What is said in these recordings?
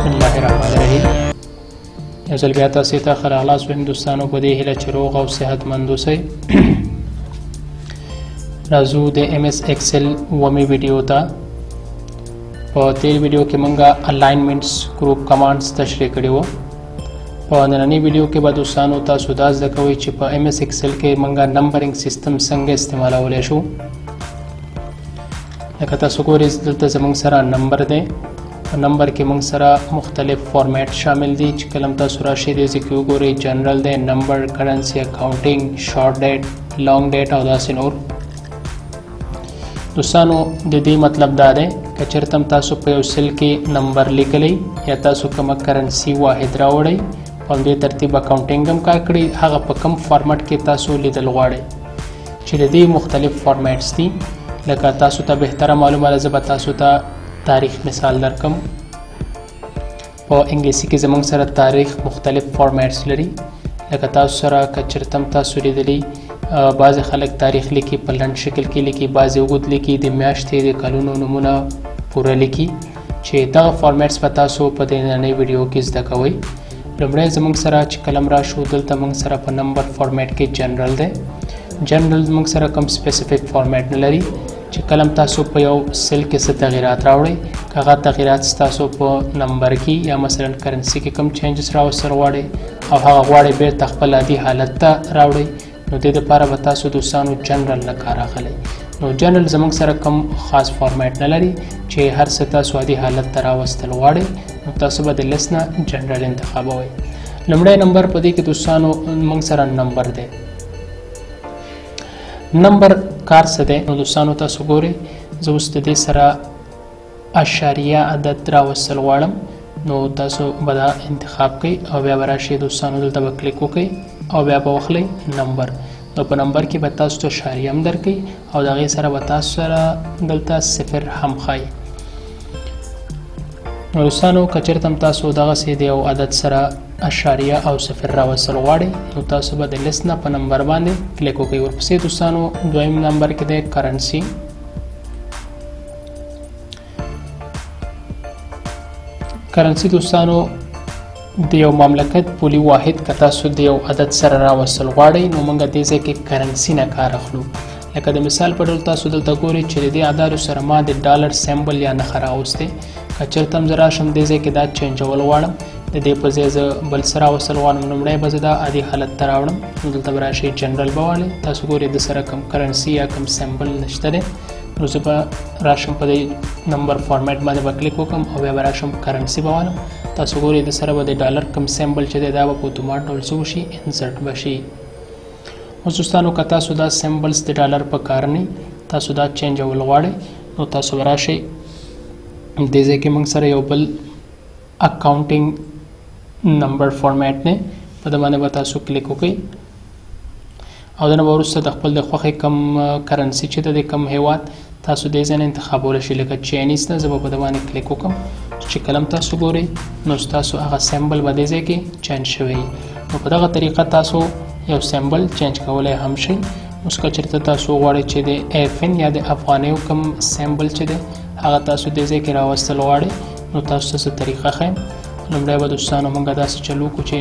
بسم الله الرحمن الرحیم. یو ځل بیا تاسو ته ښه راغلاست دوستانو په دې هیله چې روغ او صحتمند اوسئ. راځو د MS Excel ومې ویډیو ته. په تیر ویډیو کې موږ الاینمنټس ګروپ کمانډز تشریح کړي وو. په نننۍ ویډیو کې به دوستانو تاسو دا زده کوئ چې په MS Excel کې موږ نمبرینګ سیستم څنګه استعمالولی شو. لکه تاسو ګورئ دلته زموږ سره نمبر دی. په نمبر کې موږ سره مختلف فارمیټ شامل دي چې کله تاسو راشئ دې کې وګورئ جنرال دی، نمبر، کرنسی، اکاونټینګ، شارټ ډیټ، لانګ ډیټ او داسې نور. دوستانو د دې مطلب دا دی که چېرته تاسو په یو سیل کې نمبر لیکلی یا تاسو کومه کرنسی واحد راوړئ په همدې ترتیب اکاونټینګ هم کار کړئ، هغه په کوم فارمټ کې تاسو لیدل غواړئ چې د دې مختلف فارمیټس دي. لکه تاسو ته بهتره معلومه ده زه به تاسو ته تاریخ مثال درکم. په انګلیسي کې زموږ سره تاریخ مختلف فارمیټس لري. لکه تاسو سره که چېرته تاسو لیدلی بعضې خلک تاریخ لیکي په لنډ شکل کې لیکي، بعضې اوږد لیکي، د میاشتې د کلونو نومونه پوره لیکي چې دغه فارمیټس به تاسو په دې نننۍ ویډیو کې زده کوئ. لومړی زموږ سره چې قلم راشو دلته موږ سره په نمبر فارمیټ کې جنرال دی. جنرال موږ سره کوم سپیسیفیک فارمیټ نه لري چې کله تاسو په یو سیل کې څه تغیرات راوړئ، که هغه تغیرات ستاسو په نمبر کې یا مثلا کرنسي کې کوم چینجز راوستل غواړئ او هغه غواړئ بیرته خپل عادي حالت ته راوړئ، نو دې دپاره به تاسو دوستانو جنرال نه کار اخلئ. نو جنرال زموږ سره کوم خاص فارمیټ نه لري چې هر څه تاسو عادي حالت ته راوستل غواړئ، نو تاسو به د لیست نه جنرال انتخابوئ. لومړی نمبر په دې کې دوستانو موږ سره نمبر دی. نمبر کار څه دی؟ نو دوستانو تاسو ګورئ زه اوس د دې سره اشاریه عدد راوستل غواړم، نو تاسو به دا انتخاب کوئ او بیا به راشئ دوستانو دلته به کلیک وکئ او بیا به واخلئ نمبر. نو په نمبر کې به تاسو ته اشاریه هم درکوي او د هغې سره به تاسو سره دلته صفر هم ښایي. نو دوستانو که چېرته هم تاسو دغسې د یو عدد سره اشاریه او صفر راوستل غواړئ نو تاسو به د لیست نه په نمبر باندې کلیک وکړئ. ورپسې دوستانو دویم نمبر کې دی کرنسي. کرنسي دوستانو د یو مملکت پولي واحد که تاسو د یو عدد سره راوستل غواړئ نو موږ دې ځای کې کرنسي نه کار اخلو. لکه د مثال په ډول تاسو دلته ګورئ چې د دې عددو سره ما د ډالر سیمبل یا نښه راوستی. که چېرته هم زه راشم دې ځای کې دا چینجول غواړم، د دې په ځای زه بل څه راوستل غواړم، لومړی به زه دا عادي حالت ته راوړم. نو دلته به راشئ جنرال به والئ، تاسو ګورئ د سره کوم کرنسي یا کوم سیمبل نشته دی، نو زه به راشم په دې نمبر فارمیټ باندې به کلیک وکړم او بیا به راشم کرنسي به والم. تاسو ګورئ د سره به د ډالر کوم سیمبل چې دی دا به په اتومات ډول څه وشي انسرټ به شي. اوس دوستانو که تاسو دا سیمبلز د ډالر په کار نه تاسو دا چینجول غواړئ نو تاسو به راشئ دې ځای کې موږ سره یو بل اکاونټینګ نمبر فارمیټ نه په د باندې به تاسو کلیک وکړئ او د نه به وروسته د خپل د خوښې کم کرنسي چې د کم هیواد تاسو دې ځای نه انتخابولی شئ. لکه چاینیز نه زه به په د باندې کلیک وکړم چې کله تاسو ګورئ نو ستاسو هغه سیمبل به دې ځای کې چینج شوی. نو په دغه طریقه تاسو یو سیمبل چینج کولی هم شئ. اوس که چېرته تاسو غواړئ چې د FN یا د افغانیو کوم سیمبل چې دی هغه تاسو دې ځای کې راوستل غواړئ نو تاسو ته څه طریقه ښیم. لومړی به دوستانو موږ داسې چلو کړو چې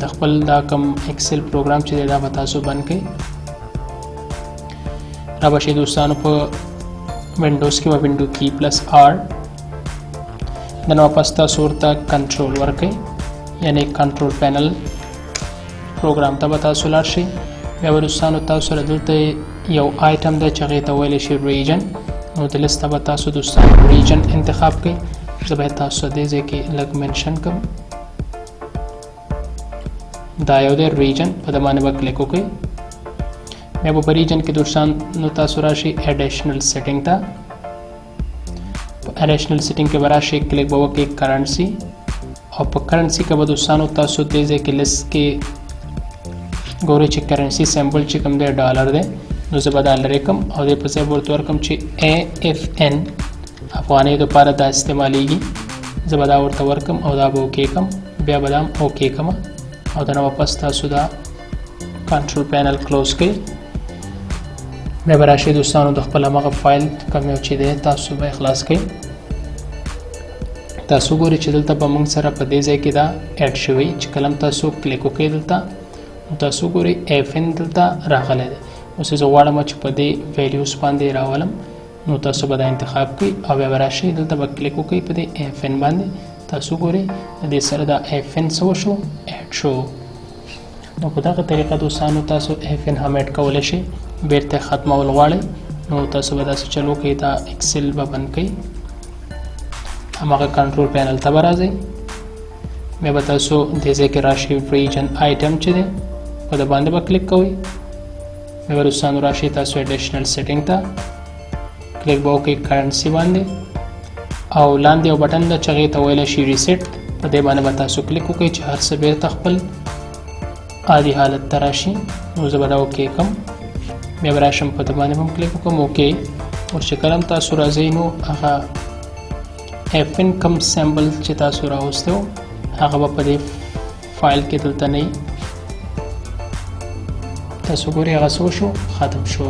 د خپل دا کوم ایکسل پروګرام چې دی دا به تاسو بند کړئ. را به شئ دوستانو په وینډوز کې به وینډو کی پلس R د نه واپس تاسو ورته کنټرول ورکړئ، یعنې کنټرول پینل پروګرام ته به تاسو لاړ شئ. بیا به دوستانو تاسو سره دلته یو آیټم دی چې هغې ته ویلی شي ریجن. نو د لیست به تاسو دوستانو ریجن انتخاب کړئ. زه باید تاسو دې ځای کې لږ منشن کړم. دا یو دی ریجن، په د باندې به کلیک وکړئ. بیا به په ریجن کې دوستانو تاسو راشئ ایډیشنل سیټینګ ته. په ایډیشنل سیټینګ کې به راشئ کلیک به وکړئ کرنسي او په کرنسي کې به دوستانو تاسو دې ځای کې لیست کې ګورئ چې کرنسي سیمبل چې کوم دی ډالر دی، نو زه به دا لرې کړم او دې په ځای به ورته ورکړم چې AFN افغانۍ دپاره دا استعمالیږي. زه به دا ورته ورکړم او دا به اوکې کړم، بیا به دا هم اوکې کړم او د نه واپس تاسو دا کنټرول پینل کلوز کړئ. بیا به راشئ دوستانو د خپل همغه فایل کوم یو چې دی تاسو به خلاص کړئ. تاسو ګورئ چې دلته به موږ سره په دې ځای کې دا اډ شوی چې کله تاسو کلیک وکړئ دلته نو تاسو ګورئ FN دلته راغلی دی. اوس زه غواړم چې په دې ویلیوز باندې راولم نو تاسو به دا انتخاب کړئ او بیا به راشئ دلته به کلیک وکړئ په دې FN باندې. تاسو ګورئ د دې سره دا FN څه وشو اډ شو. نو په دغه طریقه دوستانو تاسو FN هم اډ کولی شئ. بیرته ختمول غواړئ نو تاسو به داسې چلو کوئ دا اکسل به بند کړئ هماغه کنټرول پینل ته به راځئ بیا به تاسو دې ځای کې راشئ ریجن آیټم چې دی په د باندې به کلیک کوئ بیا به دوستانو راشئ تاسو اډیشنل سیټینګ ته کلیک به وکړئ کرنسي باندې او لاندې یو بټن ده چې هغې ته ویلی شي ریسیټ په دې باندې به تاسو کلیک وکړئ چې هر څه بیرته خپل عادي حالت ته راشي. نو زه به دا اوکې کړم بیا به راشم په دې باندې هم کلیک وکړم اوکې. اوس چې کله هم تاسو راځئ نو هغه FN کم سیمبل چې تاسو راوستی و هغه به په دې فایل کې دلته نه وي. تاسو ګورئ هغه څه وشو ختم شو.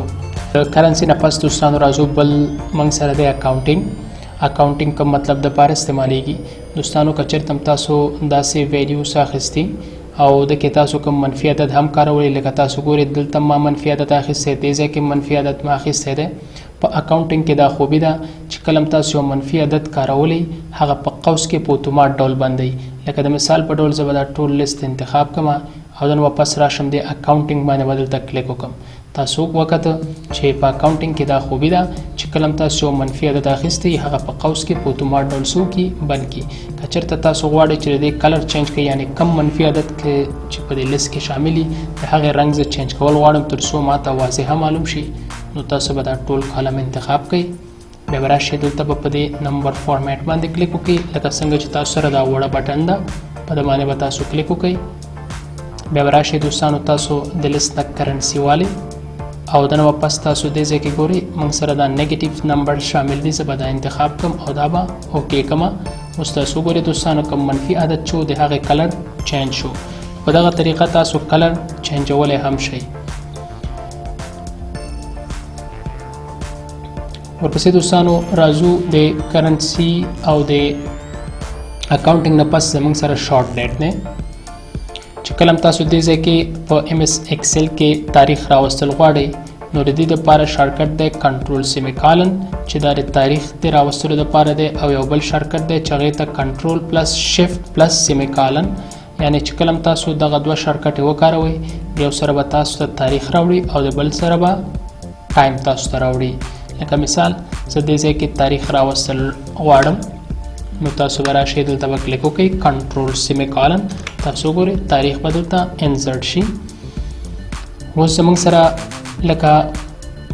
کرنسي نه پس دوستانو راځو بل موږ سره دی اکاونټینګ کوم مطلب دپاره استعمالیږي. دوستانو که چېرته تاسو داسې ویلیوز اخیستي او د کې تاسو کوم منفي عدد هم کارولی لکه تاسو ګورئ دلته ما منفي عدد اخیستی دی ځای کې منفي عدد ما اخیستی دی. په اکاونټینګ کې دا خوبي ده چې کله تاسو یو منفي عدد کارولی هغه په قوس کې په اتومات ډول بندوي. لکه د مثال په ډول زه به دا ټول لیست انتخاب کړم او دن واپس راشم د اکاونټینګ باندې به دلته کلیک وکړم. تاسو وکړه چې په اکاونټینګ کې دا خوبي ده چې کله تاسو یو منفي عدد اخیستی هغه په قوس کې په اتومات ډول څو کې بند کړي. که چېرته تاسو غواړئ چې د کلر چینج کړئ یعنې کم منفي عدد کې چې په دې لیست کې شامل وي د هغې رنګ زه چینج کول غواړم تر څو ماته واضحه معلوم شي نو تاسو به دا ټول کالم انتخاب کړئ بیا به راشئ دلته به په دې نمبر فارمیټ باندې کلیک وکړئ لکه څنګه چې تاسو سره دا وړه بټن ده په دې باندې به تاسو کلیک وکړئ بیا به راشئ دوستانو تاسو د لیست نه کرنسي والئ او دنه واپس تاسو دې ځای کې ګورئ موږ سره دا نیګیټیو نمبر شامل دي زه به دا انتخاب کړم او دا به اوکې کړم. اوس تاسو ګورئ دوستانو کوم منفي عدد چې د هغې کلر چینج شو. په دغه طریقه تاسو کلر چینجولی هم شئ. ورپسې دوستانو راځو د کرنسي او د اکاونټینګ نه پس زموږ سره شارټ ډیټ دی چې کله تاسو دې ځای کې په MS Excel کې تاریخ راوستل غواړئ نو د دې دپاره شارټکټ دی کنټرول سیمیکالن چې دا د تاریخ د راوستلو دپاره دی او یو بل شارټکټ دی چې هغې ته کنټرول پلس شفټ پلس سیمیکالن یعنی چې کله تاسو دغه دوه شارټکټ وکاروئ د یو سره به تاسو ته تاریخ راوړي او د بل سره به ټایم تاسو ته راوړي. لکه مثال زه دې ځای کې تاریخ راوستل غواړم نو تاسو به راشئ دلته به کلیک وکړئ کنټرول سیمیکالن تاسو ګورئ تاریخ به دلته انسرټ شي. اوس زموږ سره لکه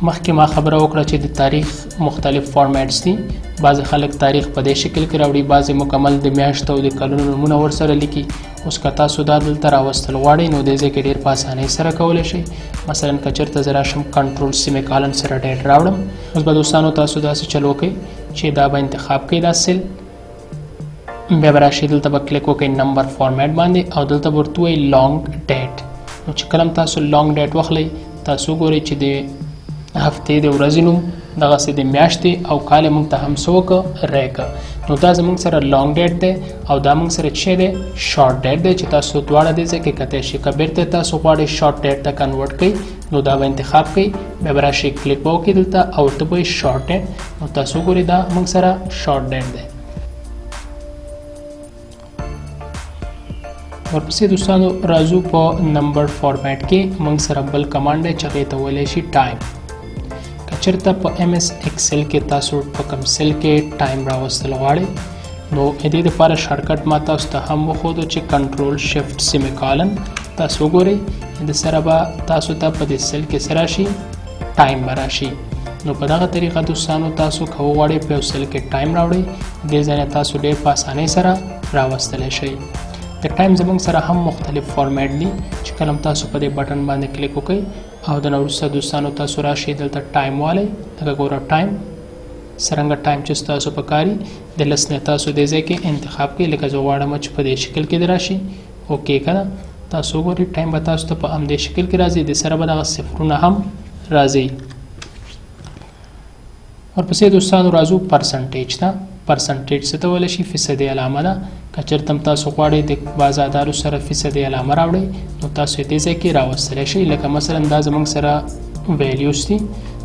مخکې ما خبره وکړه چې د تاریخ مختلف فارمیټس دي. بعضې خلک تاریخ په دې شکل کې راوړي بعضې مکمل د میاشتو او د کلونو نومونه ورسره لیکي. اوس که تاسو دا دلته راوستل غواړئ نو دې ځای کې ډېر په اسانۍ سره کولی شئ. مثلا که چېرته زه راشم کنټرول سیمیکالن سره ډیټ راوړم اوس به دوستانو تاسو داسې چل وکئ چې دا به انتخاب کړئ دا سیل بیا به راشئ دلته به کلیک وکړئ نمبر فارمیټ باندې او دلته به ورته ووایي لانګ ډیټ. نو چې کله تاسو لانګ ډیټ واخلئ تاسو ګورئ چې د هفتې د ورځې نوم دغسې د میاشتې او کال یې موږ ته هم څه وکړه ریکه. نو دا زموږ سره لانګ ډیټ دی او دا موږ سره څه دی شارټ ډیټ دی چې تاسو دواړه دې ځای کې کتی شئ. که بیرته تاسو غواړئ شارټ ډیټ ته کنورټ کړئ نو دا به انتخاب کړئ بیا به راشئ کلیک به وکړئ دلته او ورته به وایي شارټ ډیټ. نو تاسو ګورئ دا موږ سره شارټ ډیټ دی. ورپسې دوستانو راځو په نمبر فارمیټ کې موږ سره بل کمانډ دی چې هغې ته ویلی شي ټایم. که چېرته په MS Excel کې تاسو په کوم سیل کې ټایم راوستل غواړئ نو د دې دپاره شارټکټ ما تاسو ته هم وښودو چې کنټرول شفټ سیمیکالن تاسو وګورئ د سره به تاسو ته په دې سیل کې څه راشي ټایم به راشي. نو په دغه طریقه دوستانو تاسو که وغواړئ په یو سیل کې ټایم راوړئ دې ځای نه تاسو ډېر په اسانۍ سره راوستلی شئ. د ټایم زموږ سره هم مختلف فارمیټ دي چې کله تاسو په دې بټن باندې کلیک وکړئ او د نه وروسته دوستانو تاسو راشئ دلته ټایم والی لکه ګوره ټایم څرنګه ټایم چې ستاسو په کار وي د لس نه تاسو دې ځای کې انتخاب کړئ لکه زه غواړم چې په دې شکل کې دې راشي اوکې که نه تاسو وګورئ ټایم به تاسو ته په همدې شکل کې راځي د سره به دغه صفرونه هم راځي. ورپسې دوستانو راځو پرسنټیج ته پرسنټیج څه ته ویلی شي فیصدي علامه ده که چېرته هم تاسو غواړئ د بازادارو سره فیصدي علامه راوړئ نو تاسو یې دې ځای کې راوستلی شئ لکه مثلا دا زموږ سره ویلیوز دي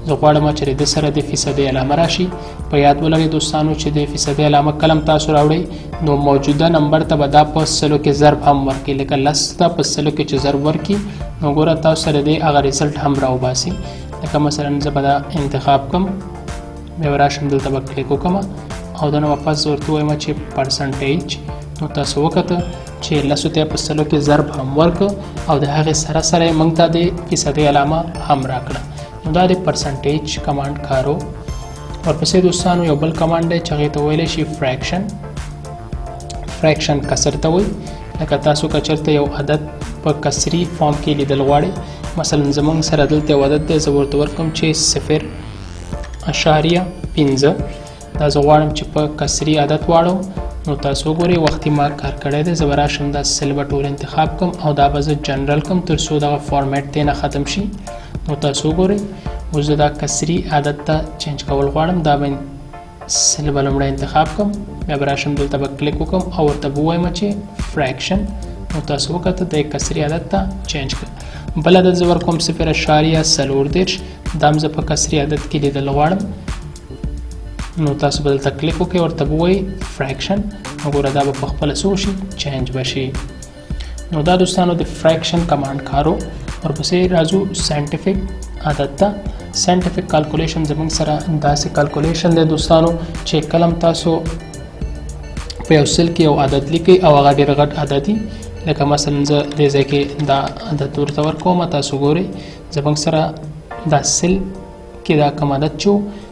زه غواړم چې د سره د فیصدي علامه راشي په یاد ولرئ دوستانو چې د فیصدي علامه کله هم تاسو راوړئ نو موجوده نمبر ته به دا په سلو کې ضرب هم ورکړي لکه لس ته په سلو کې چې ضرب ورکړي نو ګوره تاسو سره د هغه ریزلټ هم راوباسي لکه مثلا زه به دا انتخاب کړم بیا به راشم دلته به کلیک وکړم او د نه واپس ورته ووایم چې پرسنټیج نو تاسو وکته چې لسو ته په سلو کې ضرب هم ورکړه او د هغې سره سره یې موږ ته د فیصدي علامه هم راکړه نو دا د پرسنټیج کمانډ کارو ورپسې دوستانو یو بل کمانډ دی چې هغې ته ویلی شي فریکشن کسر ته وایي لکه تاسو که چېرته یو عدد په کسري فارم کې لیدل غواړئ مثلا زموږ سره دلته یو عدد دی زه ورته ورکړم چې 0.5 دا زه غواړم چې په کسري عدد واړم نو تاسو وګورئ وختي ما کار کړی دی زه به راشم دا سل به ټول انتخاب کړم او دا به زه جنرل کړم تر څو دغه فارمیټ دی نه ختم شي نو تاسو وګورئ اوس زه دا کسري عدد ته چینج کول غواړم دا به سل به لومړی انتخاب کړم بیا به راشم دلته به کلیک وکړم او ورته به ووایم چې فریکشن نو تاسو وکته د کسري عدد ته چینج کړه بل عدد زه ورکوم 0.34 دا هم زه په کسري عدد کې لیدل غواړم نو تاسو به دلته کلیک وکړئ ورته به ووایئ فریکشن نو ګوره دا به پخپله څه وشي چینج به شي نو دا دوستانو د فریکشن کمانډ کارو ورپسې راځو ساینټیفیک عدد ته ساینټیفیک کالکولیشن زموږ سره داسې کالکولیشن دی دوستانو چې کله هم تاسو په یو سل کې یو عدد لیکئ او هغه ډېر غټ عدد لکه مثلا زه دې ځای کې دا عدد ورته ورکوم تاسو ګورئ زموږ سره دا سل کې دا کوم عدد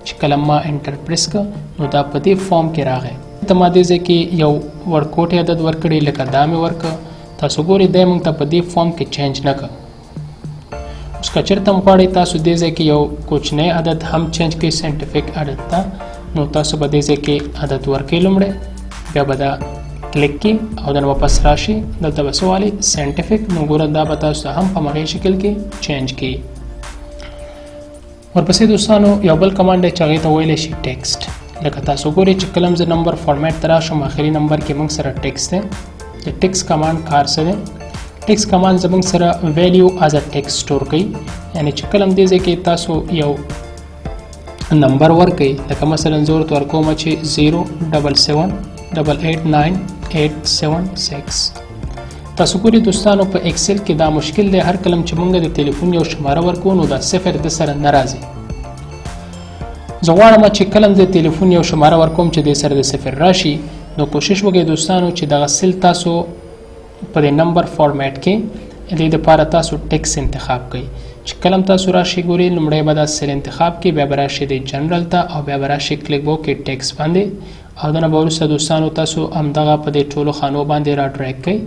چې کله ما انټر پریس کړه نو دا په دې فارم کې راغی ته ما دې ځای کې یو ورکوټی عدد ورکړی لکه دا مې ورکړه تاسو ګورئ دی موږ ته په دې فارم کې چینج نه کړه اوس که چېرته هم غواړئ تاسو دې ځای کې یو کوچنی عدد هم چینج کړئ ساینټیفیک عدد ته نو تاسو به دې ځای کې عدد ورکړئ لومړی بیا به دا کلیک کړئ او د نه واپس راشي دلته به څه والئ ساینټیفیک نو ګوره دا به تاسو ته هم په همغې شکل کې چینج کړي ورپسې دوستانو یو بل کمانډ دی چې هغې ته ویلی شي ټیکسټ لکه تاسو ګورئ چې کله هم زه نمبر فارمیټ ته راشم آخري نمبر کې موږ سره ټیکس دی د ټیکس کمانډ کار څه دی ټیکس کمانډ زموږ سره ویلیو از ا ټیکس سټور کوي یعنې چې کله هم دې ځای کې تاسو یو نمبر ورکوئ لکه مثلا زه ورته ورکوم چې 077789876 تاسو ګورئ دوستانو په ایکسل کې دا مشکل دی هر کله چې موږ د تلیفون یو شماره ورکوو نو دا صفر د سره نه راځي زه غواړم چې کله د تلیفون یو شماره ورکوم چې د سره د صفر راشي نو کوشش وکړئ دوستانو چې دغه سل تاسو په د نمبر فارمیټ کې د دې لپاره تاسو ټیکس انتخاب کړئ چې کله هم تاسو راشئ ګورئ لومړی به دا سل انتخاب کړئ بیا به راشئ د جنرل ته او بیا به راشئ کلیک به وکړئ ټیکس باندې او د نه به وروسته دوستانو تاسو همدغه په دې ټولو خانو باندې را ډریګ کړئ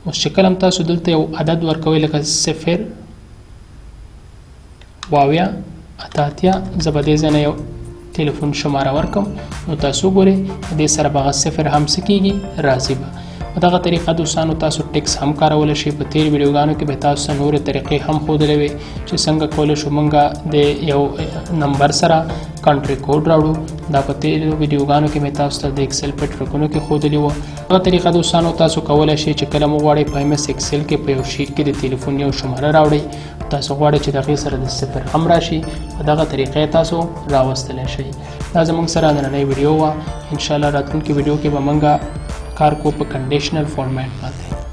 اوس چې کله هم تاسو دلته یو عدد ورکوئ لکه 0 واویا اتاتیا زه به دې ځای نه یو تلیفون شماره ورکم نو تاسو ګورئ دې سره به هغه صفر هم څه کېږي راځي به په دغه طریقه دوستانو تاسو ټیکس هم کارولی شئ په تېرو ویډیوګانو کې به تاسو ته نورې طریقې هم ښودلې وې چې څنګه کولی شو موږ د یو نمبر سره کنټري کوډ راوړو دا په تېرو ویډیوګانو کې مې تاسو ته د ایکسل په ټریکونو کې ښودلي وه هغه طریقه دوستانو تاسو کولی شئ چې کله مو غواړئ په MS ایکسل کې په یو شیټ کې د تلیفون یو شماره راوړئ تاسو غواړئ چې د هغې سره د صفر هم راشي په دغه طریقې تاسو راوستلی شئ دا زموږ سره نننۍ ویډیو وه انشاءالله راتلونکي ویډیو کې به موږ کار کو په کنډیشنل فارمیټ باندې